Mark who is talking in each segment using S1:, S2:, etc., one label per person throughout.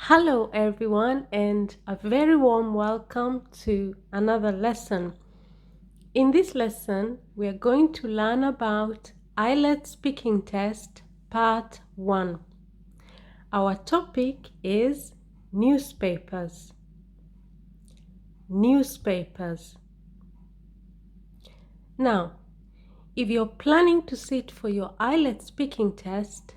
S1: Hello everyone, and a very warm welcome to another lesson. In this lesson, we are going to learn about IELTS Speaking Test Part 1. Our topic is newspapers. Newspapers. Now, if you're planning to sit for your IELTS speaking test,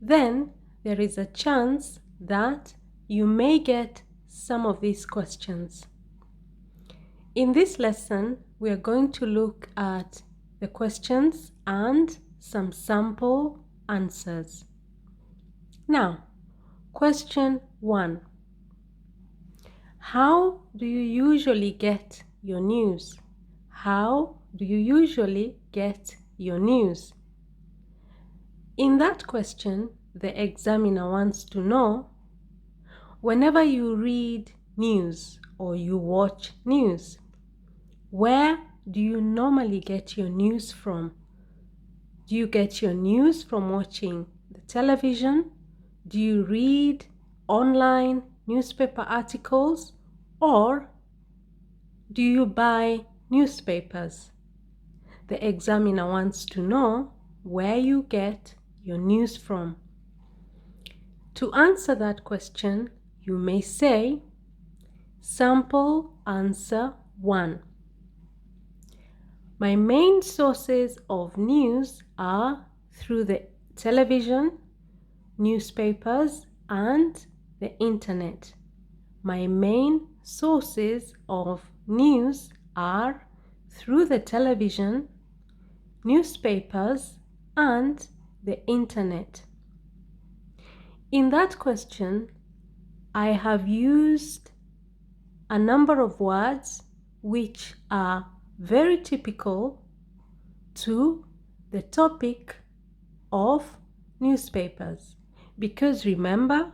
S1: then there is a chance that you may get some of these questions. In this lesson, we are going to look at the questions and some sample answers. Now, question 1. How do you usually get your news? How do you usually get your news? In that question, the examiner wants to know, whenever you read news or you watch news, where do you normally get your news from? Do you get your news from watching the television? Do you read online newspaper articles? Or do you buy newspapers? The examiner wants to know where you get your news from. To answer that question, you may say, sample answer 1. My main sources of news are through the television, newspapers, and the internet. My main sources of news are through the television, newspapers, and the internet. In that question, I have used a number of words which are very typical to the topic of newspapers. Because remember,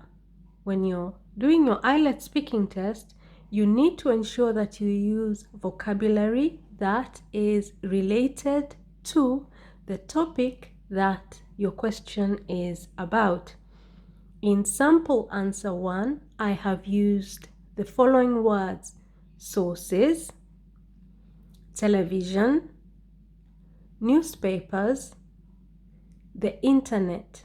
S1: when you're doing your IELTS speaking test, you need to ensure that you use vocabulary that is related to the topic that your question is about. In sample answer 1, I have used the following words: sources, television, newspapers, the internet.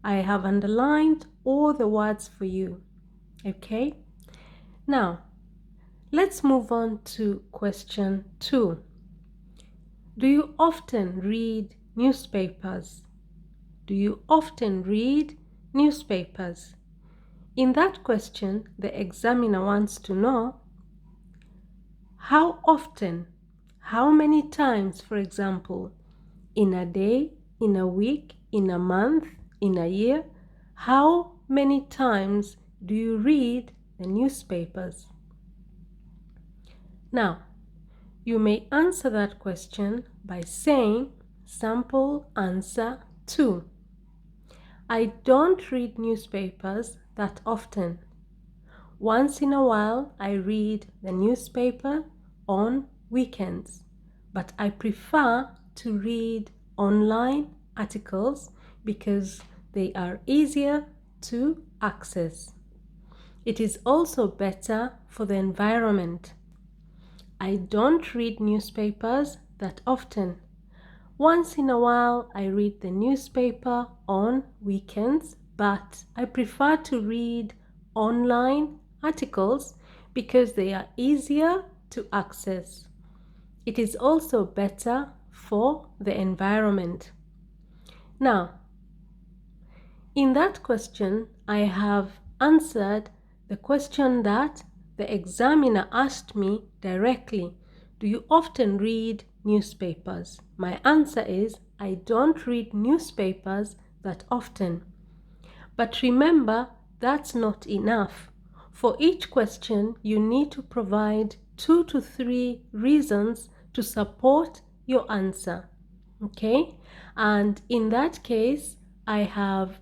S1: I have underlined all the words for you. Okay? Now, let's move on to question 2. Do you often read newspapers? Do you often read newspapers? In that question, the examiner wants to know how often, how many times, for example, in a day, in a week, in a month, in a year, how many times do you read the newspapers? Now, you may answer that question by saying sample answer 2. I don't read newspapers that often. Once in a while, I read the newspaper on weekends, but I prefer to read online articles because they are easier to access. It is also better for the environment. I don't read newspapers that often. Once in a while, I read the newspaper on weekends, but I prefer to read online articles because they are easier to access. It is also better for the environment. Now, in that question, I have answered the question that the examiner asked me directly. Do you often read newspapers? My answer is, I don't read newspapers that often. But remember, that's not enough. For each question, you need to provide 2 to 3 reasons to support your answer. Okay? And in that case, I have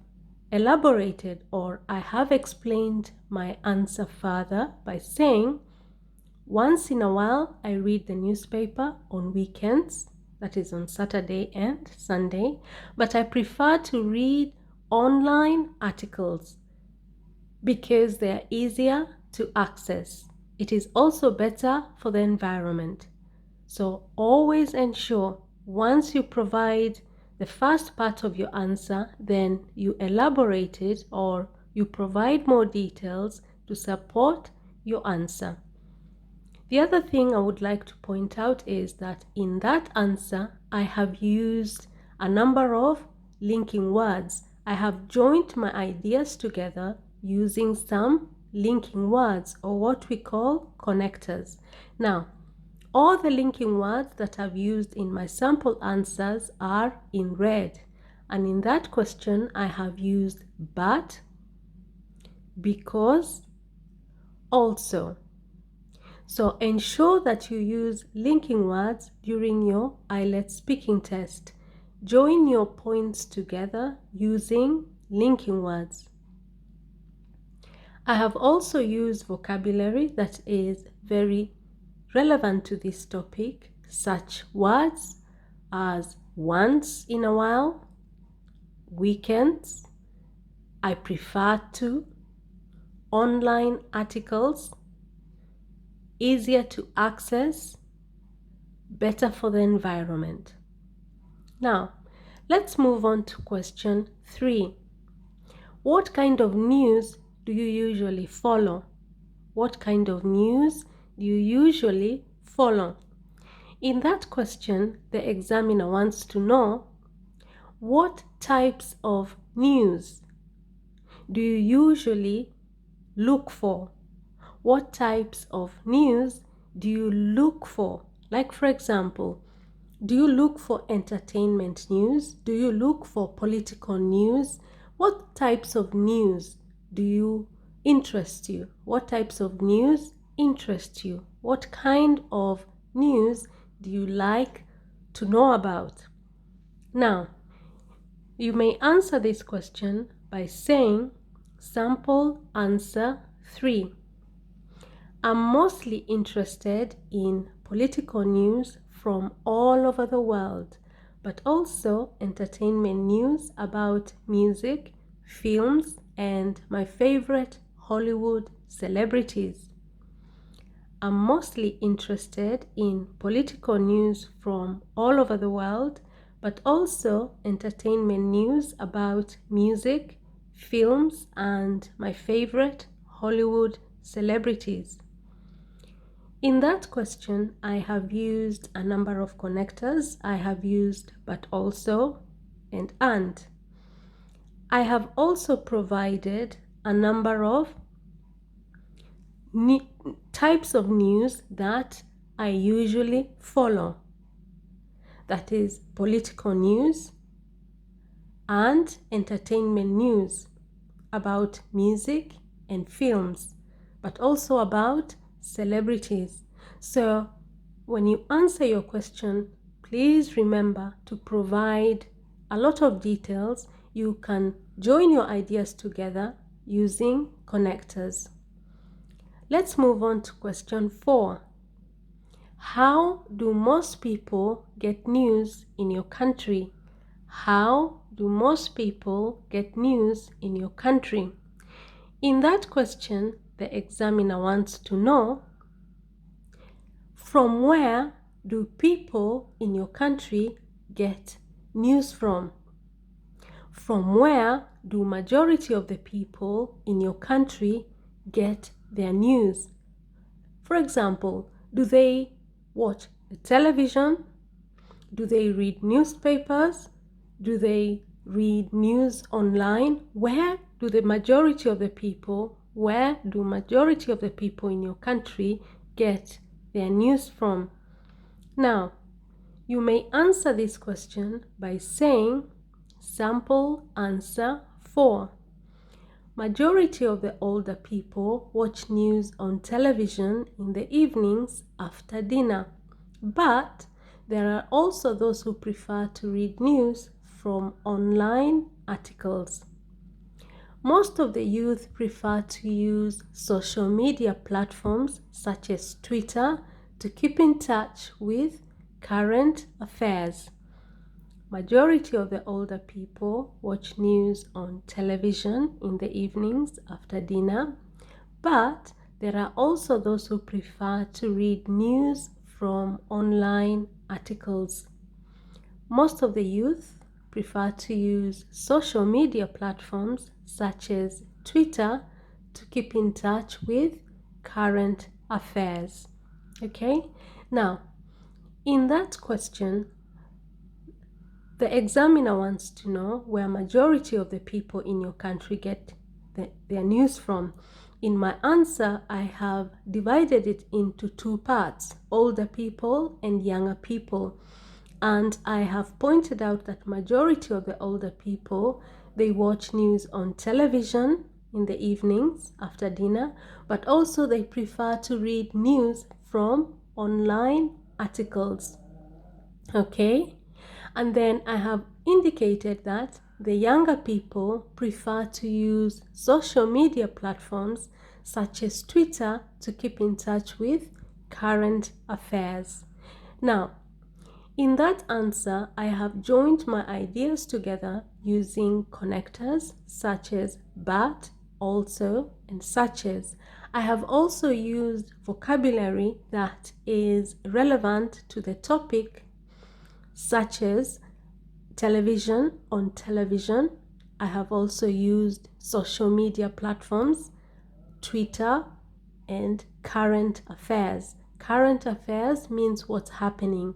S1: elaborated, or I have explained my answer further by saying, once in a while I read the newspaper on weekends, that is on Saturday and Sunday, but I prefer to read online articles. because they are easier to access. It is also better for the environment. So always ensure once you provide the first part of your answer, then you elaborate it or you provide more details to support your answer. The other thing I would like to point out is that in that answer, I have used a number of linking words. I have joined my ideas together using some linking words, or what we call connectors. Now, all the linking words that I've used in my sample answers are in red. And in that question, I have used but, because, also. So ensure that you use linking words during your IELTS speaking test. Join your points together using linking words. I have also used vocabulary that is very relevant to this topic, such words as once in a while, weekends, I prefer to, online articles, easier to access, better for the environment. Now, let's move on to question 3. What kind of news do you usually follow? What kind of news do you usually follow? In that question, the examiner wants to know what types of news do you usually look for? What types of news do you look for? Like, for example, do you look for entertainment news? Do you look for political news? What types of news do you interest you? What types of news interest you? What kind of news do you like to know about? Now, you may answer this question by saying sample answer 3. I'm mostly interested in political news from all over the world, but also entertainment news about music, films, and my favorite Hollywood celebrities. I'm mostly interested in political news from all over the world, but also entertainment news about music, films, and my favorite Hollywood celebrities. In that question, I have used a number of connectors. I have used but also and. I have also provided a number of types of news that I usually follow. That is political news and entertainment news about music and films, but also about celebrities. So when you answer your question, please remember to provide a lot of details. You can join your ideas together using connectors. Let's move on to question 4. How do most people get news in your country? How do most people get news in your country? In that question, the examiner wants to know, from where do people in your country get news from? From where do majority of the people in your country get their news? For example, do they watch the television? Do they read newspapers? Do they read news online? Where do majority of the people in your country get their news from? Now, you may answer this question by saying sample answer 4. Majority of the older people watch news on television in the evenings after dinner, but there are also those who prefer to read news from online articles. Most of the youth prefer to use social media platforms such as Twitter to keep in touch with current affairs. Majority of the older people watch news on television in the evenings after dinner, but there are also those who prefer to read news from online articles. Most of the youth prefer to use social media platforms such as Twitter to keep in touch with current affairs. Okay, now in that question, the examiner wants to know where majority of the people in your country get their news from. In my answer, I have divided it into two parts, older people and younger people. And I have pointed out that majority of the older people, they watch news on television in the evenings after dinner, but also they prefer to read news from online articles. Okay? And then I have indicated that the younger people prefer to use social media platforms such as Twitter to keep in touch with current affairs. Now, in that answer, I have joined my ideas together using connectors such as but, also, and such as. I have also used vocabulary that is relevant to the topic, such as television, on television. I have also used social media platforms, Twitter, and current affairs. Current affairs means what's happening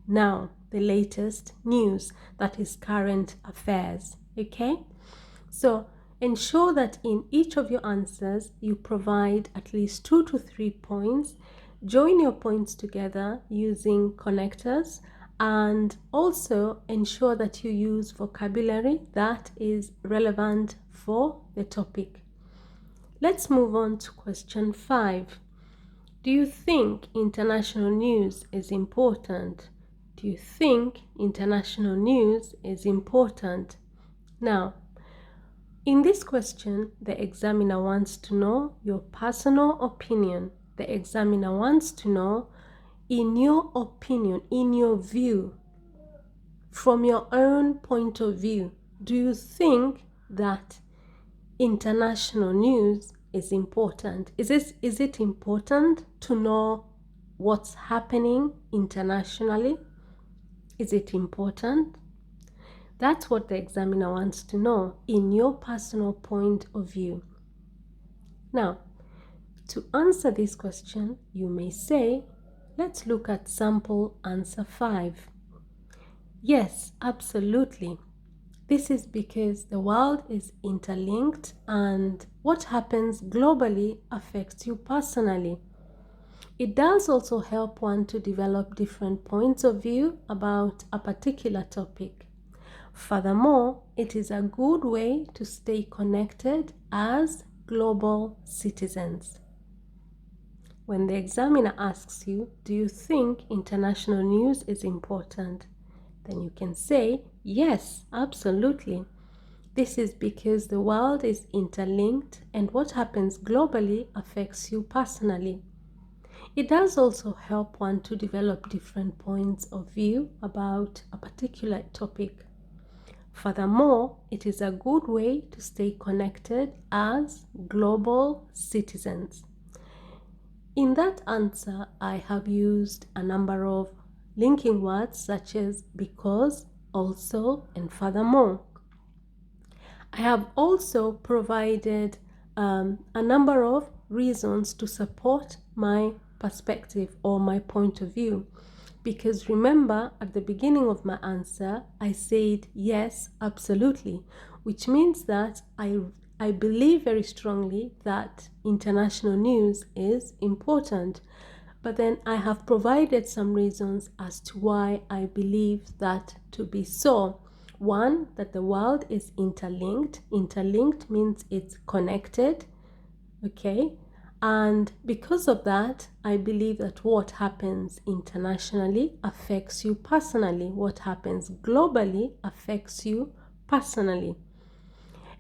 S1: now, the latest news, that is current affairs. Okay, so ensure that in each of your answers you provide at least 2 to 3 points. Join your points together using connectors, and also ensure that you use vocabulary that is relevant for the topic. Let's move on to question 5. Do you think international news is important? Do you think international news is important? Now, in this question, the examiner wants to know your personal opinion. The examiner wants to know, in your opinion, in your view, from your own point of view, do you think that international news is important? Is it important to know what's happening internationally? Is it important? That's what the examiner wants to know in your personal point of view. Now, to answer this question, you may say, let's look at sample answer 5. Yes, absolutely. This is because the world is interlinked and what happens globally affects you personally. It does also help one to develop different points of view about a particular topic. Furthermore, it is a good way to stay connected as global citizens. When the examiner asks you, do you think international news is important? Then you can say, yes, absolutely. This is because the world is interlinked and what happens globally affects you personally. It does also help one to develop different points of view about a particular topic. Furthermore, it is a good way to stay connected as global citizens. In that answer, I have used a number of linking words such as because, also, and furthermore. I have also provided a number of reasons to support my perspective or my point of view. Because remember, at the beginning of my answer, I said yes, absolutely, which means that I believe very strongly that international news is important. But then I have provided some reasons as to why I believe that to be so. One, that the world is interlinked. Interlinked means it's connected, okay? And because of that, I believe that what happens internationally affects you personally. What happens globally affects you personally.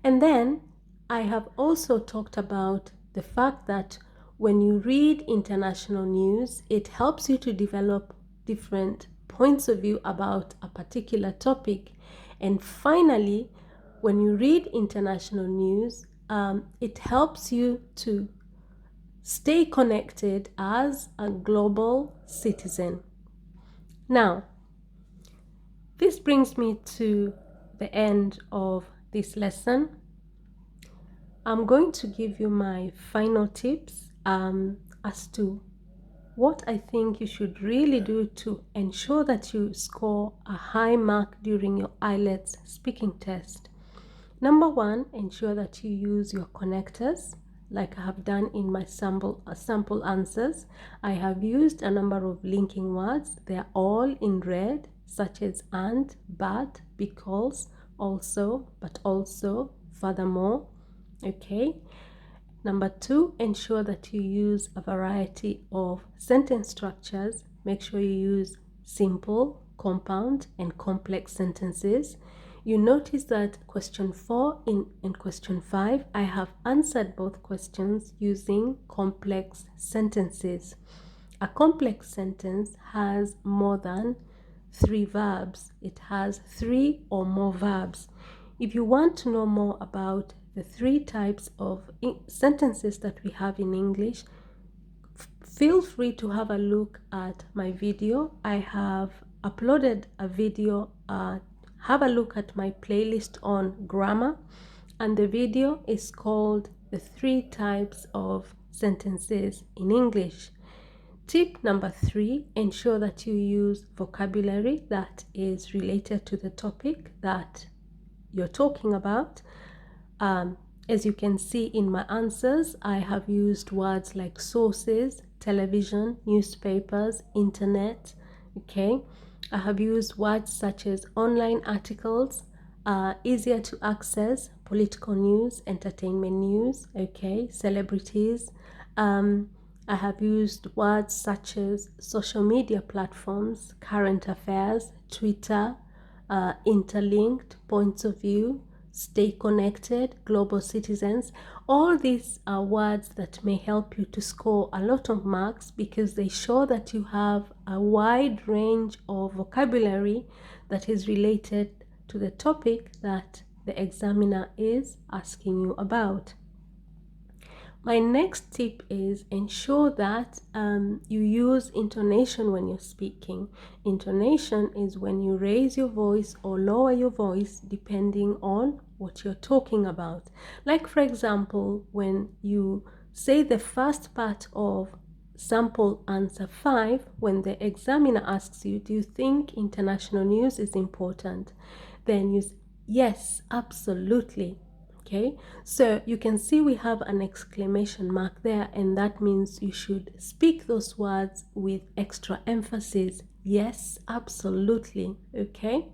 S1: And then I have also talked about the fact that when you read international news, it helps you to develop different points of view about a particular topic. And finally, when you read international news, it helps you to stay connected as a global citizen. Now, this brings me to the end of this lesson. I'm going to give you my final tips as to what I think you should really do to ensure that you score a high mark during your IELTS speaking test. Number one, ensure that you use your connectors, like I have done in my sample answers. I have used a number of linking words. They are all in red, such as and, but, because, also, but also, furthermore. Okay. Number two, ensure that you use a variety of sentence structures. Make sure you use simple, compound, and complex sentences. You notice that question 4 and question 5, I have answered both questions using complex sentences. A complex sentence has more than 3 verbs. It has 3 or more verbs. If you want to know more about the 3 types of sentences that we have in English, feel free to have a look at my video. I have uploaded a video. Have a look at my playlist on grammar, and the video is called The 3 Types of Sentences in English. Tip number 3, ensure that you use vocabulary that is related to the topic that you're talking about. As you can see in my answers, I have used words like sources, television, newspapers, internet. Okay, I have used words such as online articles, easier to access, political news, entertainment news, okay, celebrities. I have used words such as social media platforms, current affairs, Twitter, interlinked, points of view, stay connected, global citizens. All these are words that may help you to score a lot of marks because they show that you have a wide range of vocabulary that is related to the topic that the examiner is asking you about. My next tip is ensure that you use intonation when you're speaking. Intonation is when you raise your voice or lower your voice depending on what you're talking about. Like, for example, when you say the first part of sample answer 5, when the examiner asks you, do you think international news is important? Then you say, yes, absolutely. Okay, so you can see we have an exclamation mark there, and that means you should speak those words with extra emphasis. Yes, absolutely. Okay,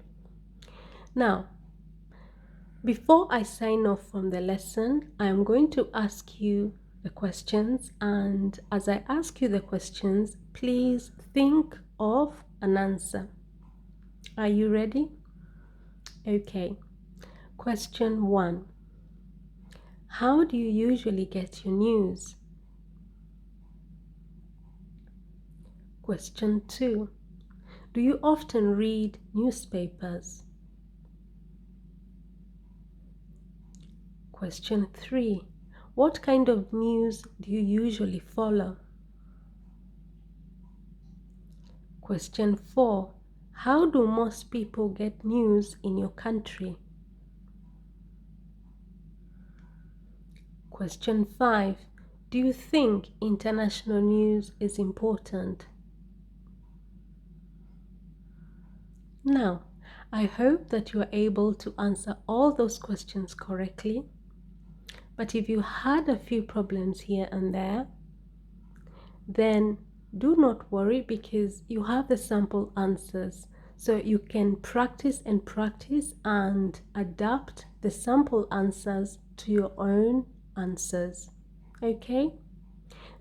S1: now before I sign off from the lesson, I am going to ask you the questions, and as I ask you the questions, please think of an answer. Are you ready? Okay, question 1. How do you usually get your news? Question 2. Do you often read newspapers? Question 3. What kind of news do you usually follow? Question 4. How do most people get news in your country? Question 5. Do you think international news is important? Now, I hope that you are able to answer all those questions correctly. But if you had a few problems here and there, then do not worry because you have the sample answers. So you can practice and practice and adapt the sample answers to your own answers. Okay?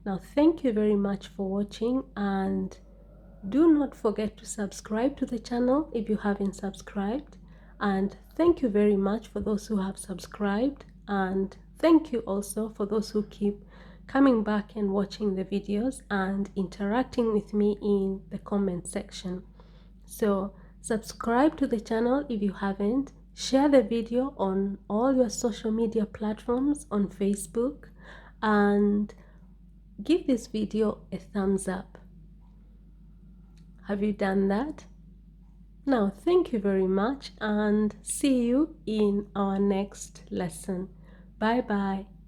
S1: Now, thank you very much for watching, and do not forget to subscribe to the channel if you haven't subscribed. And thank you very much for those who have subscribed, and thank you also for those who keep coming back and watching the videos and interacting with me in the comment section. So subscribe to the channel if you haven't. Share the video on all your social media platforms on Facebook and give this video a thumbs up. Have you done that? Now, thank you very much and see you in our next lesson. Bye bye.